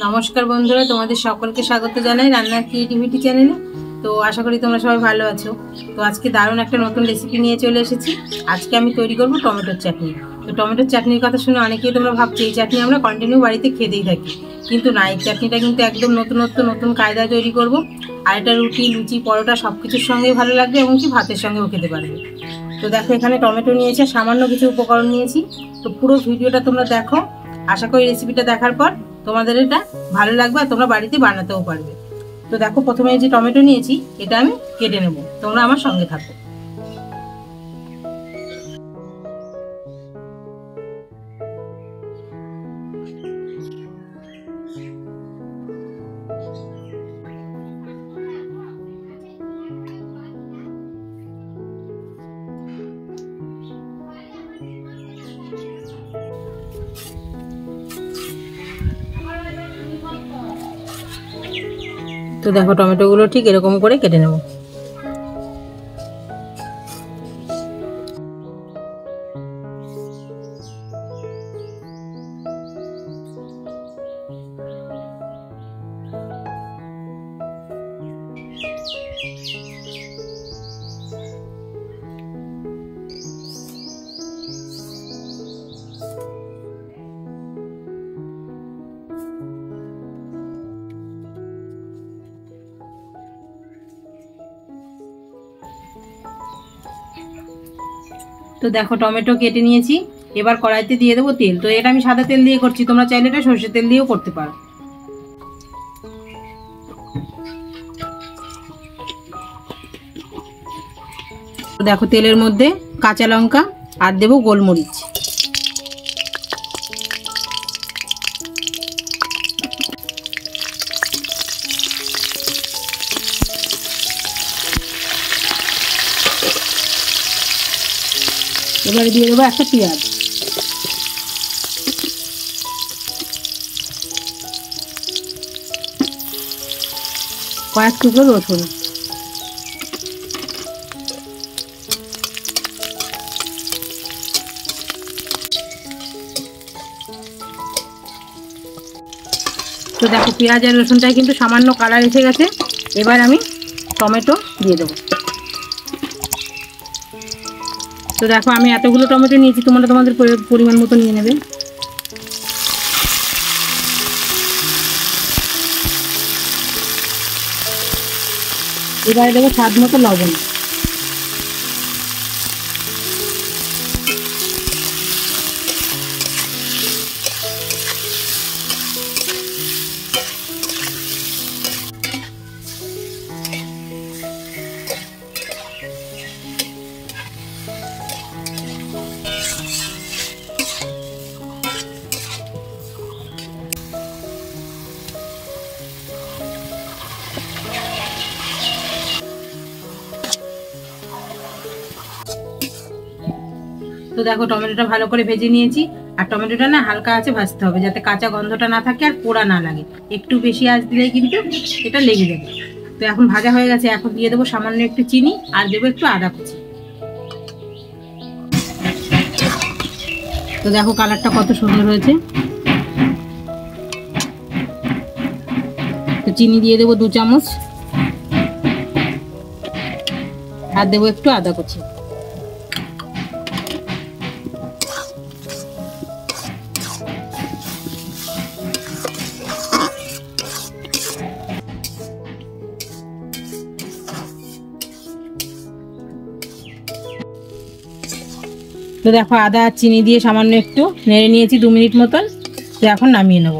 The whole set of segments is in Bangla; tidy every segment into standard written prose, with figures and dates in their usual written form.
নমস্কার বন্ধুরা, তোমাদের সকলকে স্বাগত জানাই রান্নার ক্রিয়েটিভিটি চ্যানেলে। তো আশা করি তোমরা সবাই ভালো আছো। তো আজকে দারুণ একটা নতুন রেসিপি নিয়ে চলে এসেছি। আজকে আমি তৈরি করব টমেটোর চাটনি। তো টমেটোর চাটনির কথা শুনে অনেকেই তোমরা ভাবছো এই চাটনি আমরা কন্টিনিউ বাড়িতে খেতেই থাকি, কিন্তু না, এই চাটনিটা কিন্তু একদম নতুন কায়দায় তৈরি করব। আর এটা রুটি, লুচি, পরোটা সব কিছুর সঙ্গেই ভালো লাগবে, এমনকি ভাতের সঙ্গেও খেতে পারবে। তো দেখো, এখানে টমেটো নিয়েছি, সামান্য কিছু উপকরণ নিয়েছি। তো পুরো ভিডিওটা তোমরা দেখো। আশা করি রেসিপিটা দেখার পর তোমাদের এটা ভালো লাগবে আর তোমরা বাড়িতে বানাতেও পারবে। তো দেখো, প্রথমে যে টমেটো নিয়েছি এটা আমি কেটে নেব, তোমরা আমার সঙ্গে থাকো। তো দেখো, টমেটোগুলো ঠিক এরকম করে কেটে নেব। তো দেখো, টমেটো কেটে নিয়েছি। এবার কড়াইতে দিয়ে দেবো তেল। তো এটা আমি সাদা তেল দিয়ে করছি, তোমরা চাইলে এটা সরষের তেল দিয়েও করতে পারো। তো দেখো, তেলের মধ্যে কাঁচা লঙ্কা আর দেবো গোলমরিচ। এবারে দিয়ে দেবো একটা পেঁয়াজ, কয়েক টুকরো রসুন, তো দেখো, পেঁয়াজ আর রসুনটাই কিন্তু সামান্য কালার এসে গেছে। এবার আমি টমেটো দিয়ে দেবো। তো দেখো, আমি এতগুলো টমেটো নিয়েছি, তোমরা তোমাদের পরিমাণ মতো নিয়ে নেবে। এবারে দেবো স্বাদ মতো লবণ। তো দেখো, টমেটোটা ভালো করে ভেজে নিয়েছি। আর টমেটোটা না হালকা আঁচে ভাজতে হবে, যাতে কাঁচা গন্ধটা না থাকে আর পোড়া না লাগে। একটু বেশি আঁচ দিলেই কিন্তু এটা লেগে যাবে। তো এখন ভাজা হয়ে গেছে, এখন দিয়ে দেবো সামান্য একটু চিনি আর দেবো একটু আদা কুচি। তো দেখো, কালারটা কত সুন্দর হয়েছে। তো চিনি দিয়ে দেবো 2 চামচ আর দেবো একটু আদা কুচি। তো দেখো, আদা আর চিনি দিয়ে সামান্য একটু নেড়ে নিয়েছি 2 মিনিট মতন। তো এখন নামিয়ে নেব।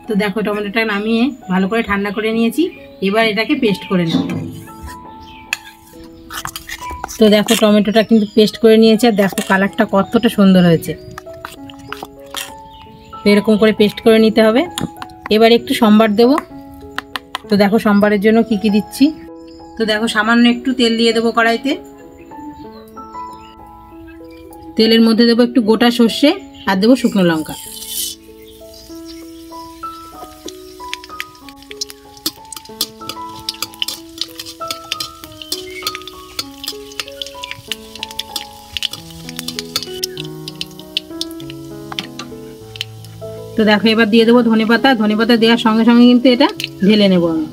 তো দেখো, টমেটোটা নামিয়ে ভালো করে ঠান্ডা করে নিয়েছি। এবার এটাকে পেস্ট করে নেব। তো দেখো, টমেটোটা কিন্তু পেস্ট করে নিয়েছি। আর দেখো কালারটা কতটা সুন্দর হয়েছে। তো এরকম করে পেস্ট করে নিতে হবে। এবার একটু সম্বার দেব। তো দেখো সম্বারের জন্য কি কি দিচ্ছি। তো দেখো সামান্য একটু তেল দিয়ে দেবো কড়াইতে। তেলের মধ্যে দেবো একটু গোটা সর্ষে আর দেবো শুকনো লঙ্কা। তো দেখো এবার দিয়ে দেবো ধনেপাতা। ধনেপাতা দেওয়ার সঙ্গে সঙ্গে কিন্তু এটা ঢেলে নেবো আমি।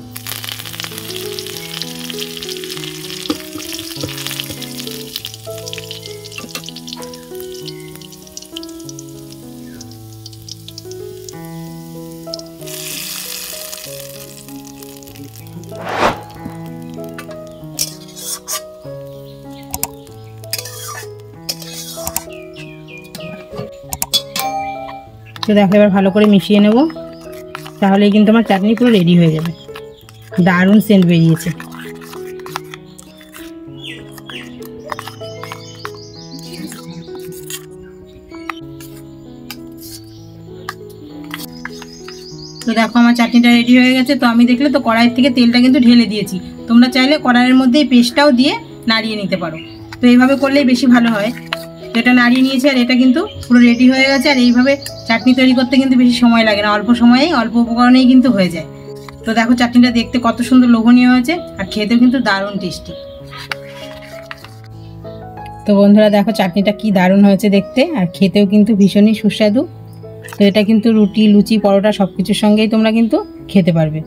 তো দেখো এবার ভালো করে মিশিয়ে নেব, তাহলেই কিন্তু আমার চাটনি পুরো রেডি হয়ে যাবে। দারুণ সেন্ট বেরিয়েছে। তো দেখো আমার চাটনিটা রেডি হয়ে গেছে। তো আমি দেখলে তো কড়াইয়ের থেকে তেলটা কিন্তু ঢেলে দিয়েছি। তোমরা চাইলে কড়াইয়ের মধ্যে এই পেস্টটাও দিয়ে নাড়িয়ে নিতে পারো। তো এইভাবে করলেই বেশি ভালো হয়। এটা নাড়িয়ে নিয়েছে আর এটা কিন্তু পুরো রেডি হয়ে গেছে। আর এইভাবে চাটনি তৈরি করতে কিন্তু বেশি সময় লাগে না, অল্প সময়েই অল্প উপকরণেই কিন্তু হয়ে যায়। তো দেখো চাটনিটা দেখতে কত সুন্দর লোভনীয় হয়েছে আর খেতেও কিন্তু দারুণ টেস্টি। তো বন্ধুরা দেখো চাটনিটা কি দারুণ হয়েছে দেখতে, আর খেতেও কিন্তু ভীষণই সুস্বাদু। তো এটা কিন্তু রুটি, লুচি, পরোটা সব কিছুর সঙ্গেই তোমরা কিন্তু খেতে পারবে।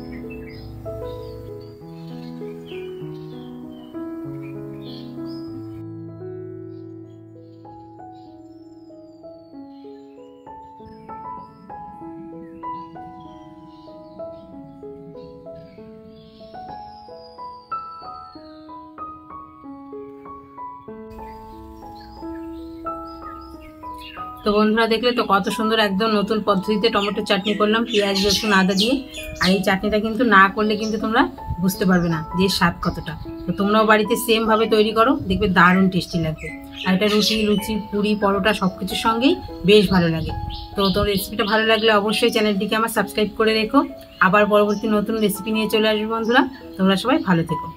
তো বন্ধুরা দেখলে তো কত সুন্দর একদম নতুন পদ্ধতিতে টমেটো চাটনি করলাম পেঁয়াজ, রসুন, আদা দিয়ে। আর এই চাটনিটা কিন্তু না করলে কিন্তু তোমরা বুঝতে পারবে না যে স্বাদ কতটা। তো তোমরাও বাড়িতে সেম ভাবে তৈরি করো, দেখবে দারুণ টেস্টি লাগবে। আর এটা রুটি, লুচি, পুরি, পরোটা সব কিছুর সঙ্গেই বেশ ভালো লাগে। তো তোমার রেসিপিটা ভালো লাগলে অবশ্যই চ্যানেলটিকে আমার সাবস্ক্রাইব করে রেখো। আবার পরবর্তী নতুন রেসিপি নিয়ে চলে আসবে বন্ধুরা। তোমরা সবাই ভালো থেকো।